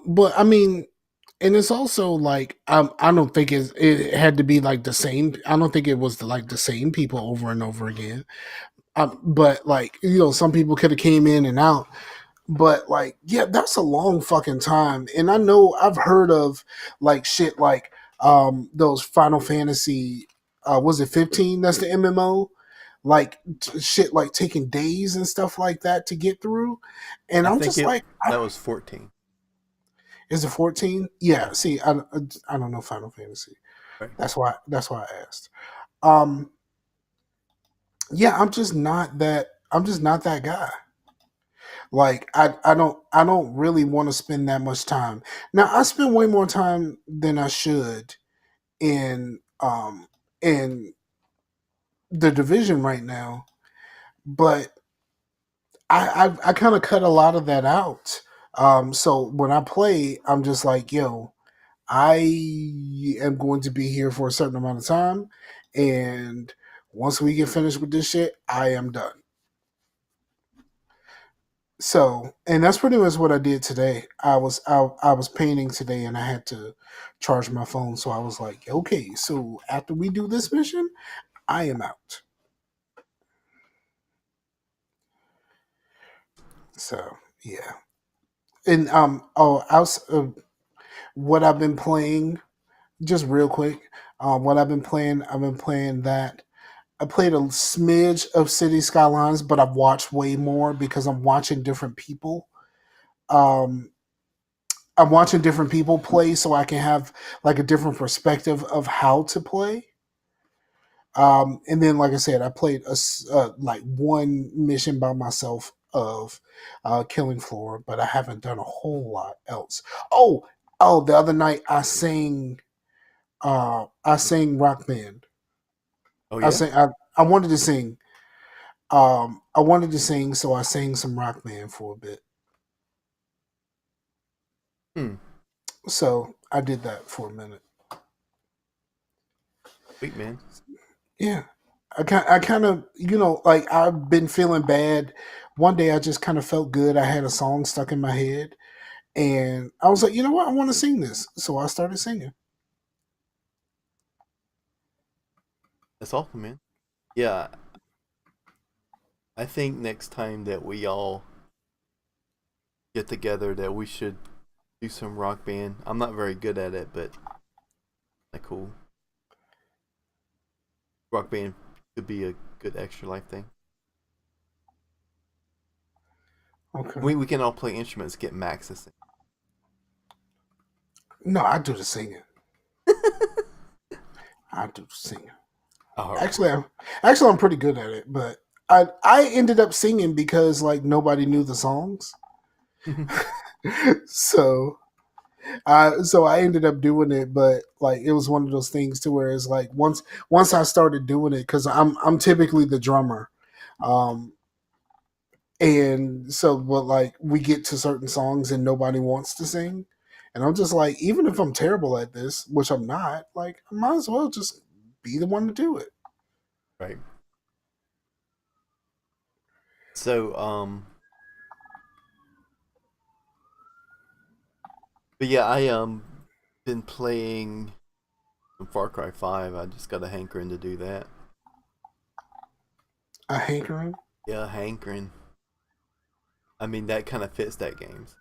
But I mean, and it's also like I don't think it had to be like the same. I don't think it was like the same people over and over again. But like some people could have came in and out. But like, yeah, that's a long fucking time. And I know I've heard of like shit like those Final Fantasy was it 15? That's the MMO. Like shit like taking days and stuff like that to get through. And I I'm think just like, that was 14. is it 14? Yeah, see, I don't know Final Fantasy. Right. That's why I asked. Um yeah, I'm just not that guy. Like I don't really want to spend that much time. Now I spend way more time than I should in the division right now, but I kind of cut a lot of that out. So when I play, I'm just like, yo, I am going to be here for a certain amount of time, and once we get finished with this shit, I am done. So, and that's pretty much what I did today. I was painting today, and I had to charge my phone. So I was like, okay, so after we do this mission, I am out. So yeah, and what I've been playing, just real quick. What I've been playing that. I played a smidge of City Skylines, but I've watched way more because I'm watching different people. Um, I'm watching different people play so I can have like a different perspective of how to play. And then, like I said, I played like one mission by myself of Killing Floor, but I haven't done a whole lot else. Oh, the other night I sang Rock Band. Oh I yeah. sang. I wanted to sing. I wanted to sing, so I sang some Rock Band for a bit. Hmm. So I did that for a minute. Sweet man. Yeah. I kind of, like I've been feeling bad. One day I just kind of felt good. I had a song stuck in my head and I was like, you know what? I want to sing this. So I started singing. That's awesome, man. Yeah. I think next time that we all get together, that we should do some rock band. I'm not very good at it, but that cool. Rock band could be a good extra life thing. Okay. We can all play instruments, get Max to sing. No, I do the singing. I do the singing. All right. Actually, I'm pretty good at it, but I ended up singing because like nobody knew the songs. So So I ended up doing it, but like it was one of those things to where it's like once I started doing it, because I'm typically the drummer, um, and so but like we get to certain songs and nobody wants to sing, and I'm just like, even if I'm terrible at this, which I'm not, like I might as well just be the one to do it. Right. So but yeah, I been playing some Far Cry 5. I just got a hankering to do that. A hankering. Yeah, hankering. I mean, that kind of fits that games.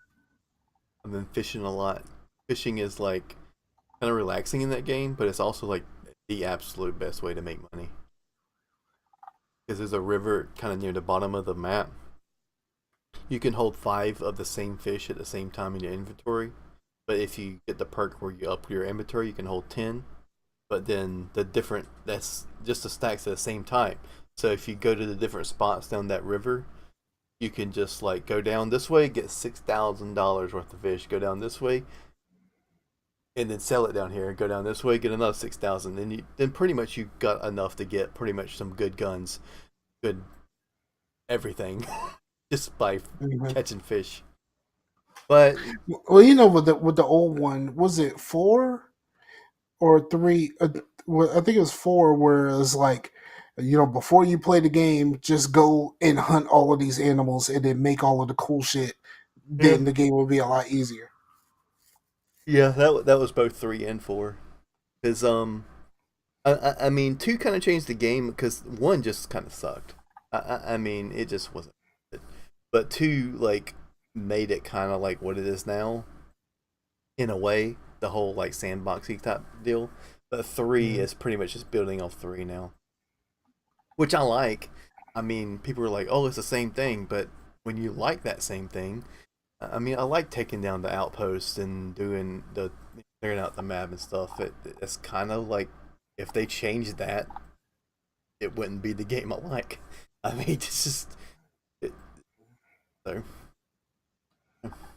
I've been fishing a lot. Fishing is like kind of relaxing in that game, but it's also like the absolute best way to make money. Because there's a river kind of near the bottom of the map. You can hold 5 of the same fish at the same time in your inventory. But if you get the perk where you up your inventory, you can hold 10. But then that's just the stacks at the same time. So if you go to the different spots down that river, you can just like go down this way, get $6,000 worth of fish, go down this way, and then sell it down here. Go down this way, get another 6,000. Then pretty much you got enough to get pretty much some good guns, good everything, just by Mhm. catching fish. But Well, with the old one, was it 4 or 3? I think it was 4. Where it's like, before you play the game, just go and hunt all of these animals and then make all of the cool shit. yeah, Then the game will be a lot easier. yeah, that was both 3 and 4. Because I mean 2 kind of changed the game because 1 just kind of sucked. I mean it just wasn't good. But 2 like made it kind of like what it is now in a way, the whole like sandboxy type deal. But 3 Mhm. is pretty much just building off 3 now, which I like. I mean, people are like, "Oh, it's the same thing," but when you like that same thing, I mean, I like taking down the outposts and doing the clearing out the map and stuff. It's kind of like if they changed that, it wouldn't be the game I like. I mean, it's just it, so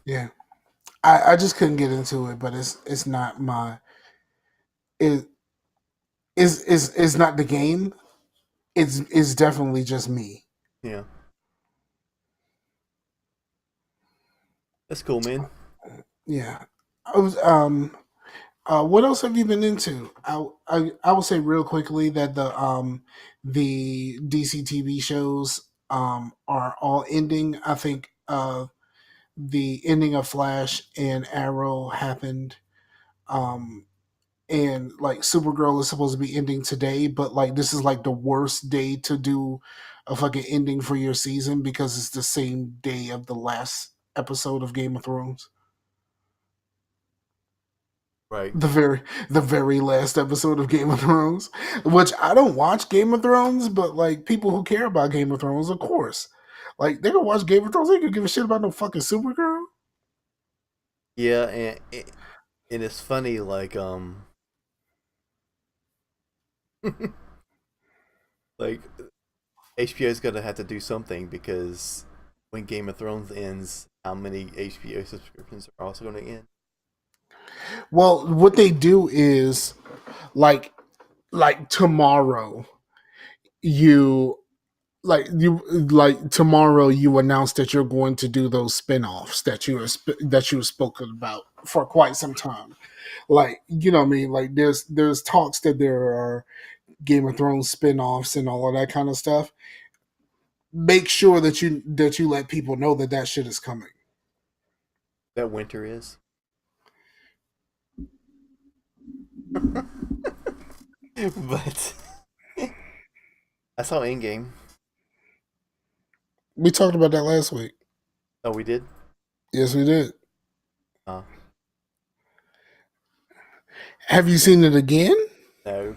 Yeah, I just couldn't get into it, but it's not my it is not the game. It's definitely just me. yeah, that's cool, man. Yeah, I was what else have you been into? I will say real quickly that the DC TV shows are all ending. I think the ending of Flash and Arrow happened, um and like Supergirl is supposed to be ending today, but like this is like the worst day to do a fucking ending for your season because it's the same day of the last episode of Game of Thrones. Right? The very last episode of Game of Thrones, which I don't watch Game of Thrones, but like people who care about Game of Thrones, of course, like they can watch Game of Thrones. They can give a shit about no fucking Supergirl. Yeah, and it's funny like like HBO's gonna have to do something because when Game of Thrones ends, how many HBO subscriptions are also going to end? Well, what they do is like tomorrow you tomorrow you announce that you're going to do those spin-offs that you have spoken about for quite some time. Like, you know what I mean? Like there's talks that there are Game of Thrones spin-offs and all of that kind of stuff. Make sure that you let people know that that shit is coming. That winter is. But I saw Endgame. We talked about that last week. Oh, we did. Yes, we did. Uh, Have you seen it again? no,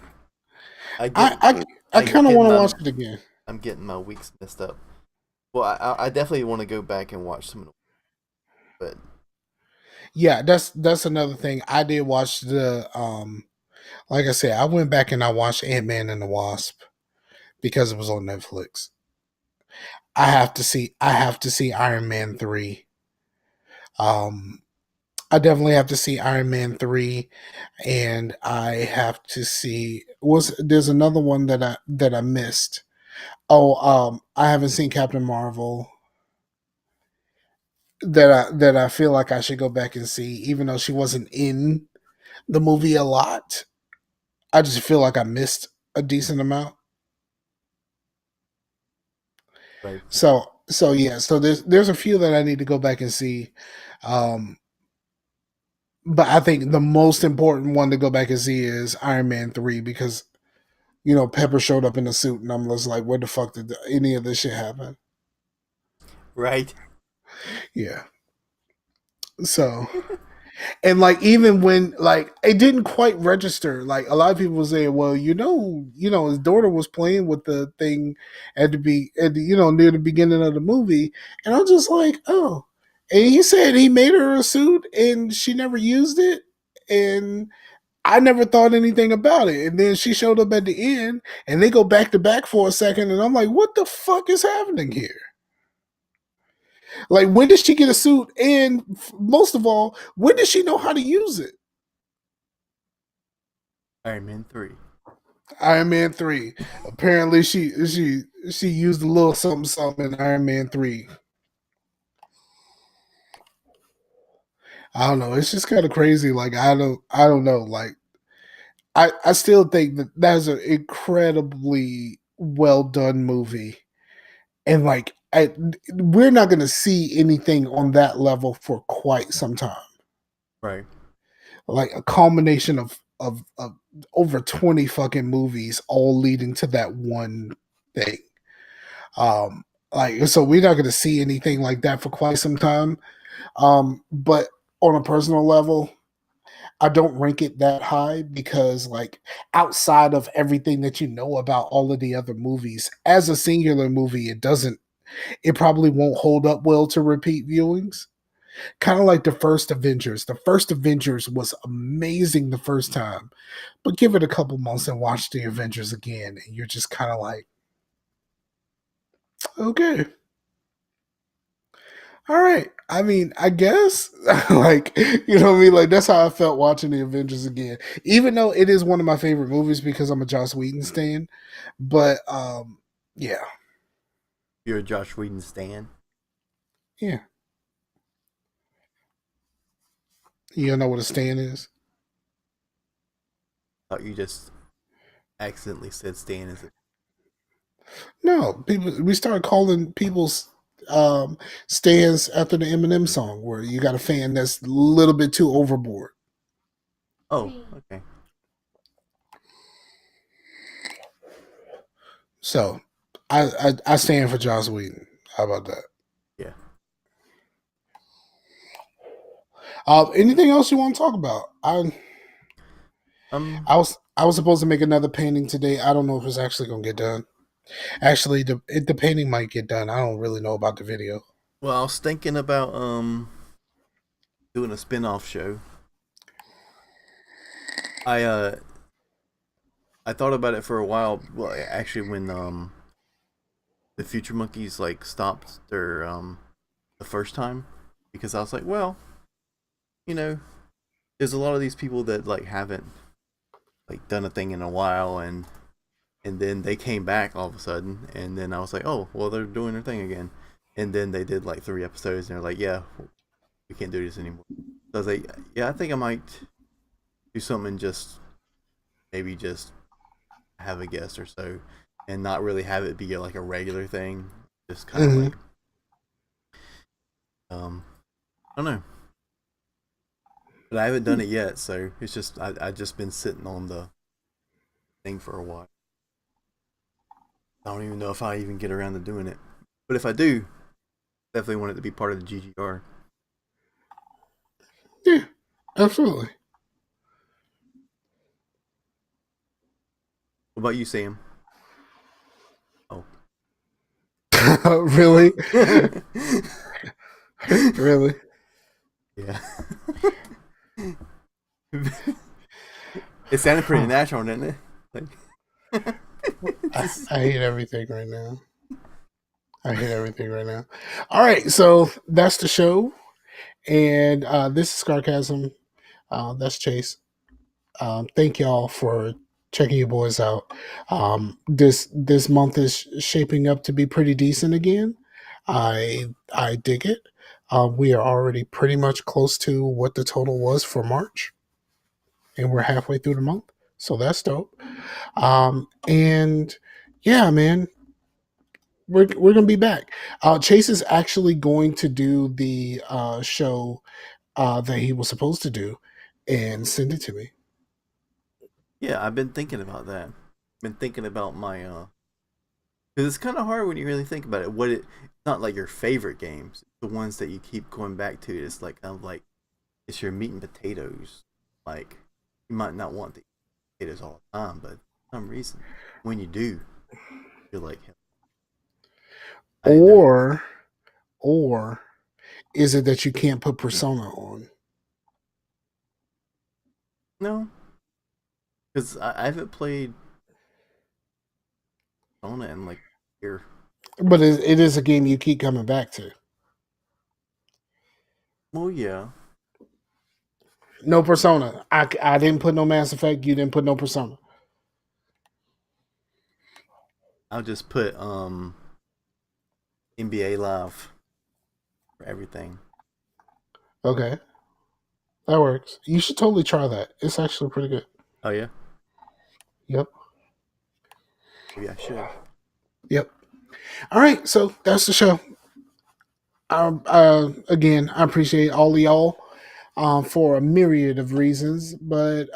I I get I, I I kind of get want to my watch it again. I'm getting my weeks messed up. Well, I definitely want to go back and watch some of the, but Yeah, that's another thing. I did watch the like I said, I went back and I watched Ant-Man and the Wasp because it was on Netflix. I have to see Iron Man 3. Um I definitely have to see Iron Man 3, and I have to see there's another one that I missed. Oh, I haven't seen Captain Marvel that I feel like I should go back and see, even though she wasn't in the movie a lot. I just feel like I missed a decent amount. Right. So yeah, so there's a few that I need to go back and see. Um but I think the most important one to go back and see is Iron Man 3 because Pepper showed up in a suit and I'm just like, where the fuck did any of this shit happen? Right. Yeah. So and like even when like it didn't quite register, like a lot of people were saying, well, his daughter was playing with the thing near the beginning of the movie, and I'm just like, oh, and he said he made her a suit and she never used it, and I never thought anything about it, and then she showed up at the end, and they go back to back for a second, and I'm like, what the fuck is happening here? Like, when did she get a suit? And most of all, when did she know how to use it? Iron Man 3. Iron Man 3. Apparently, she used a little something something in Iron Man 3. I don't know. It's just kind of crazy. Like I don't know. Like I still think that that's an incredibly well done movie, and like we're not going to see anything on that level for quite some time. Right. Like a culmination of over 20 fucking movies all leading to that one thing. Like so we're not going to see anything like that for quite some time. But on a personal level, I don't rank it that high because like outside of everything that you know about all of the other movies, as a singular movie, it probably won't hold up well to repeat viewings. Kind of like the first Avengers. The first Avengers was amazing the first time, but give it a couple months and watch the Avengers again, and you're just kind of like, okay, all right. I mean, I guess, like, you know what I mean? Like, that's how I felt watching the Avengers again, even though it is one of my favorite movies because I'm a Joss Whedon stan. But, yeah, You're a Josh Whedon stan. yeah. You don't know what a stan is? Thought you just accidentally said stan as a. No, we started calling people's stands after the Eminem song, where you got a fan that's a little bit too overboard. Oh, okay. So, I stand for Joss Whedon. How about that? Yeah. Anything else you want to talk about? Um. I was supposed to make another painting today. I don't know if it's actually gonna get done. Actually, the painting might get done. I don't really know about the video. Well, I was thinking about doing a spin-off show. I I thought about it for a while. Well, actually, when the Future Monkeys like stopped their the first time, because I was like, well, you know, there's a lot of these people that like haven't like done a thing in a while, and then they came back all of a sudden, and then I was like, oh, well, they're doing their thing again, and then they did like 3 episodes, and they're like, yeah, we can't do this anymore. So I was like, yeah, I think I might do something, just maybe just have a guest or so, and not really have it be like a regular thing, just kind of Mm-hmm. like I don't know, but I haven't done it yet, so it's just I just been sitting on the thing for a while. I don't even know if I even get around to doing it, but if I do, definitely want it to be part of the GGR. Yeah, absolutely. What about you, Sam? Oh. Really, really. Yeah. It sounded pretty natural, didn't it? Like, I hate everything right now. I hate everything right now. All right, so that's the show. And this is Scarcasm. That's Chase. Thank y'all for checking you boys out. This month is shaping up to be pretty decent again. I dig it. We are already pretty much close to what the total was for March, and we're halfway through the month, so that's dope. And yeah, man, we're gonna be back. Chase is actually going to do the show that he was supposed to do and send it to me. Yeah, I've been thinking about that. Been thinking about my because it's kind of hard when you really think about it. It's not like your favorite games, it's the ones that you keep going back to. It's like kind of like it's your meat and potatoes. Like you might not want to eat potatoes all the time, but for some reason, when you do, you're like, I didn't know. Or is it that you can't put Persona on? No, because I haven't played Persona in like a year. But it is a game you keep coming back to. Well, yeah, No Persona. I didn't put no Mass Effect. You didn't put no Persona. I'll just put NBA Live for everything. Okay, that works. You should totally try that. It's actually pretty good. Oh yeah, Yep. maybe I should. Yep. All right. So that's the show. Again, I appreciate all of y'all for a myriad of reasons, but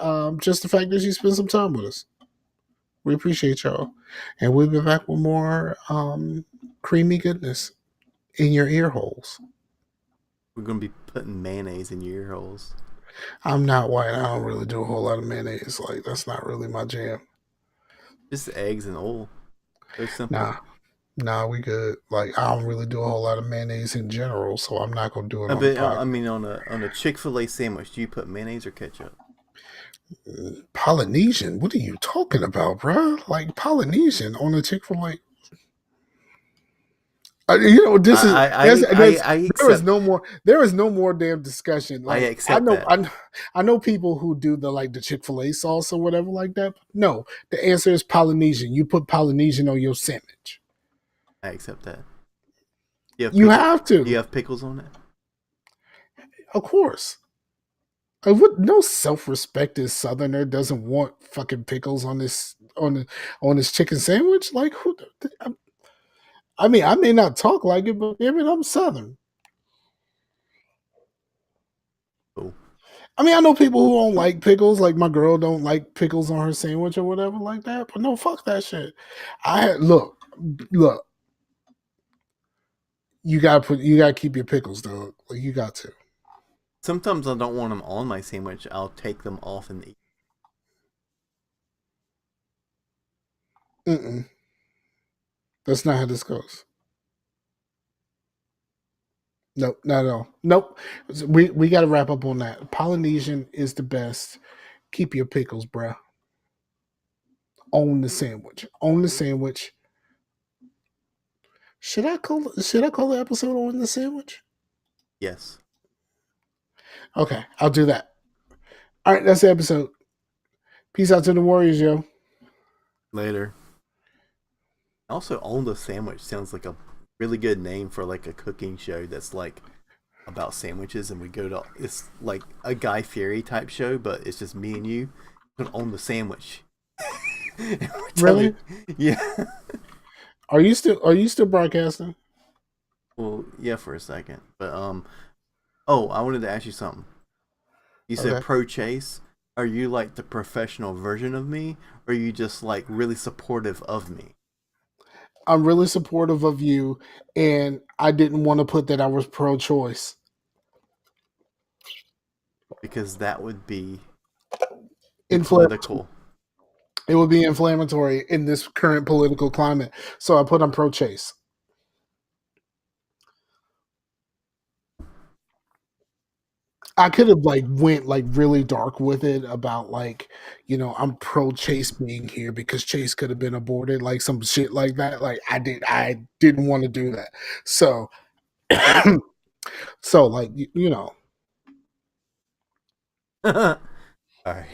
just the fact that you spent some time with us. We appreciate y'all. And we'll be back with more creamy goodness in your ear holes. We're gonna be putting mayonnaise in your ear holes. I'm not white. I don't really do a whole lot of mayonnaise. Like, that's not really my jam. Just eggs and oil. So simple. Nah. Nah, we good. Like, I don't really do a whole lot of mayonnaise in general, so I'm not gonna do it on the But pod. I mean, on a Chick-fil-A sandwich, do you put mayonnaise or ketchup? Polynesian? What are you talking about, bruh? Like Polynesian on a Chick-fil-A? You know, this is I there is accept. no more damn discussion. I Like accept that. I know people who do the Chick-fil-A sauce or whatever like that. No, the answer is Polynesian. You put Polynesian on your sandwich. I accept that. You have You pickle. have Do you to, have pickles on it? of course. What no self-respected Southerner doesn't want fucking pickles on on this chicken sandwich? Like who? I mean, I may not talk like it, but I mean, I'm Southern. Cool. I mean, I know people who don't like pickles. Like my girl don't like pickles on her sandwich or whatever like that. But no, fuck that shit. Look. You gotta keep your pickles, dog. Like you got to. Sometimes I don't want them on my sandwich. I'll take them off and eat. Mm-mm. That's not how this goes. Nope, not at all. Nope. We got to wrap up on that. Polynesian is the best. Keep your pickles, bruh. On the sandwich. On the sandwich. Should I call the episode on the sandwich? Yes. Okay, I'll do that. All right, that's the episode. Peace out to the Warriors, yo. Later. Also, on the sandwich sounds like a really good name for like a cooking show that's like about sandwiches, and we go to it's like a Guy Fieri type show, but it's just me and you on the sandwich. Really? Yeah. Are you still broadcasting? Well, yeah, for a second, but oh, I wanted to ask you something. You said Okay. pro chase. Are you like the professional version of me, or are you just like really supportive of me? I'm really supportive of you, and I didn't want to put that I was pro-choice. Because that would be too Inflammatory. political. It would be inflammatory in this current political climate, so I put on pro-chase. I could have went really dark with it about I'm pro Chase being here because Chase could have been aborted, like some shit like that. Like I didn't want to do that. So So, like, you know. All right.